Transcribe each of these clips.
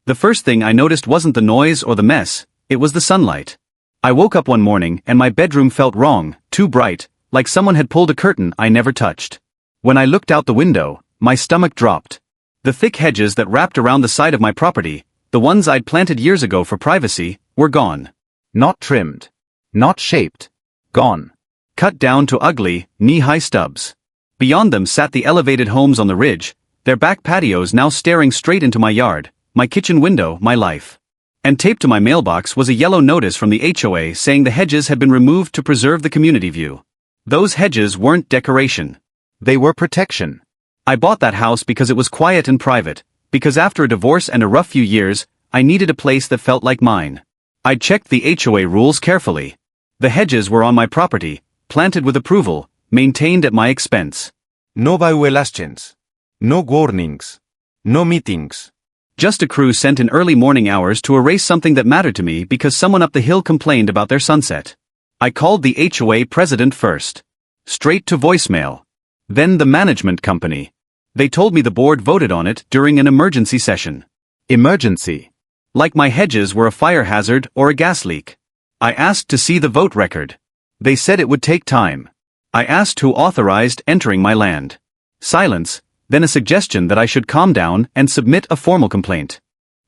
The first thing I noticed wasn't the noise or the mess, it was the sunlight. I woke up one morning and my bedroom felt wrong, too bright, like someone had pulled a curtain I never touched. When I looked out the window, my stomach dropped. The thick hedges that wrapped around the side of my property, the ones I'd planted years ago for privacy, were gone. Not trimmed. Not shaped. Gone. Cut down to ugly, knee-high stubs. Beyond them sat the elevated homes on the ridge, their back patios now staring straight into my yard, my kitchen window, my life. And taped to my mailbox was a yellow notice from the HOA saying the hedges had been removed to preserve the community view. Those hedges weren't decoration. They were protection. I bought that house because it was quiet and private, because after a divorce and a rough few years, I needed a place that felt like mine. I'd checked the HOA rules carefully. The hedges were on my property, planted with approval, maintained at my expense. No violations. No warnings. No meetings. Just a crew sent in early morning hours to erase something that mattered to me because someone up the hill complained about their sunset. I called the HOA president first. Straight to voicemail. Then the management company. They told me the board voted on it during an emergency session. Emergency. Like my hedges were a fire hazard or a gas leak. I asked to see the vote record. They said it would take time. I asked who authorized entering my land. Silence, then a suggestion that I should calm down and submit a formal complaint.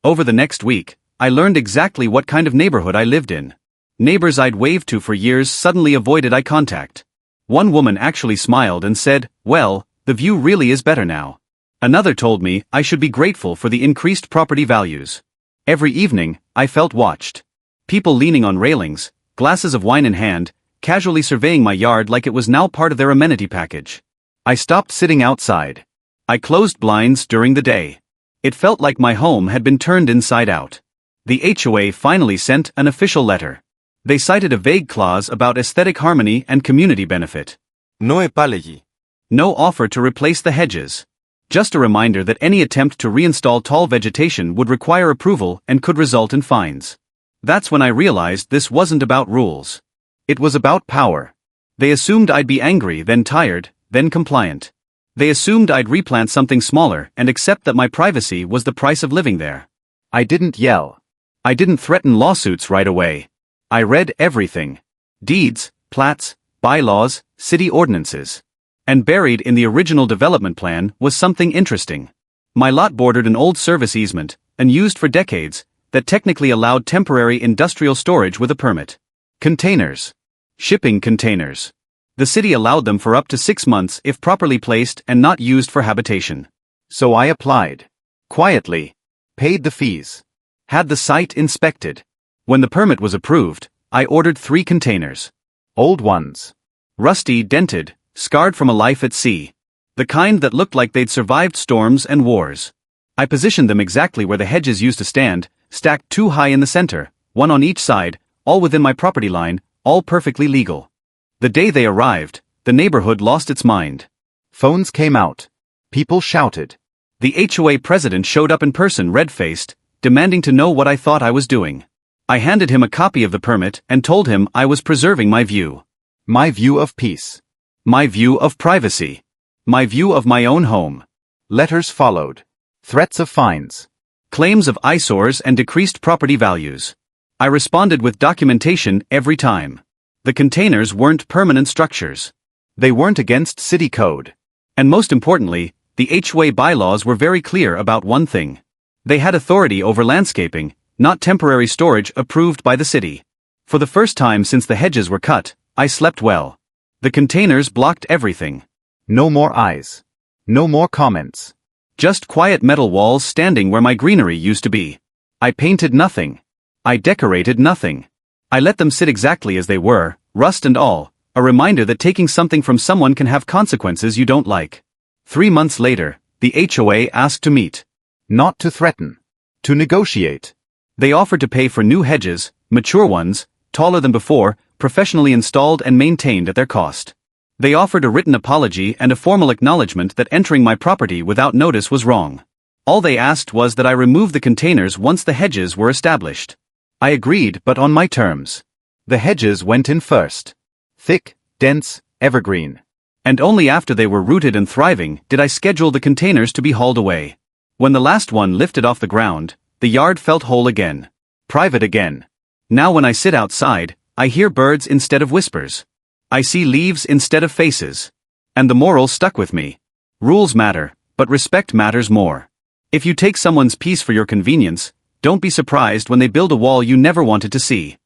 Over the next week, I learned exactly what kind of neighborhood I lived in. Neighbors I'd waved to for years suddenly avoided eye contact. One woman actually smiled and said, "Well, the view really is better now." Another told me I should be grateful for the increased property values. Every evening, I felt watched. People leaning on railings, glasses of wine in hand, casually surveying my yard like it was now part of their amenity package. I stopped sitting outside. I closed blinds during the day. It felt like my home had been turned inside out. The HOA finally sent an official letter. They cited a vague clause about aesthetic harmony and community benefit. No apology. No offer to replace the hedges. Just a reminder that any attempt to reinstall tall vegetation would require approval and could result in fines. That's when I realized this wasn't about rules. It was about power. They assumed I'd be angry, then tired, then compliant. They assumed I'd replant something smaller and accept that my privacy was the price of living there. I didn't yell. I didn't threaten lawsuits right away. I read everything. Deeds, plats, bylaws, city ordinances. And buried in the original development plan was something interesting. My lot bordered an old service easement, unused for decades, that technically allowed temporary industrial storage with a permit. Containers. Shipping containers. The city allowed them for up to 6 months if properly placed and not used for habitation. So I applied. Quietly. Paid the fees. Had the site inspected. When the permit was approved, I ordered 3 containers. Old ones. Rusty, dented, scarred from a life at sea. The kind that looked like they'd survived storms and wars. I positioned them exactly where the hedges used to stand, stacked 2 high in the center, 1 on each side, all within my property line, all perfectly legal. The day they arrived, the neighborhood lost its mind. Phones came out. People shouted. The HOA president showed up in person red-faced, demanding to know what I thought I was doing. I handed him a copy of the permit and told him I was preserving my view. My view of peace. My view of privacy. My view of my own home. Letters followed. Threats of fines. Claims of eyesores and decreased property values. I responded with documentation every time. The containers weren't permanent structures. They weren't against city code. And most importantly, the HOA bylaws were very clear about one thing. They had authority over landscaping, not temporary storage approved by the city. For the first time since the hedges were cut, I slept well. The containers blocked everything. No more eyes. No more comments. Just quiet metal walls standing where my greenery used to be. I painted nothing. I decorated nothing. I let them sit exactly as they were, rust and all, a reminder that taking something from someone can have consequences you don't like. 3 months later, the HOA asked to meet. Not to threaten. To negotiate. They offered to pay for new hedges, mature ones, taller than before, professionally installed and maintained at their cost. They offered a written apology and a formal acknowledgement that entering my property without notice was wrong. All they asked was that I remove the containers once the hedges were established. I agreed, but on my terms. The hedges went in first. Thick, dense, evergreen. And only after they were rooted and thriving did I schedule the containers to be hauled away. When the last one lifted off the ground, The yard felt whole again. Private again. Now when I sit outside, I hear birds instead of whispers. I see leaves instead of faces. And the moral stuck with me. Rules matter, but respect matters more. If you take someone's peace for your convenience, don't be surprised when they build a wall you never wanted to see.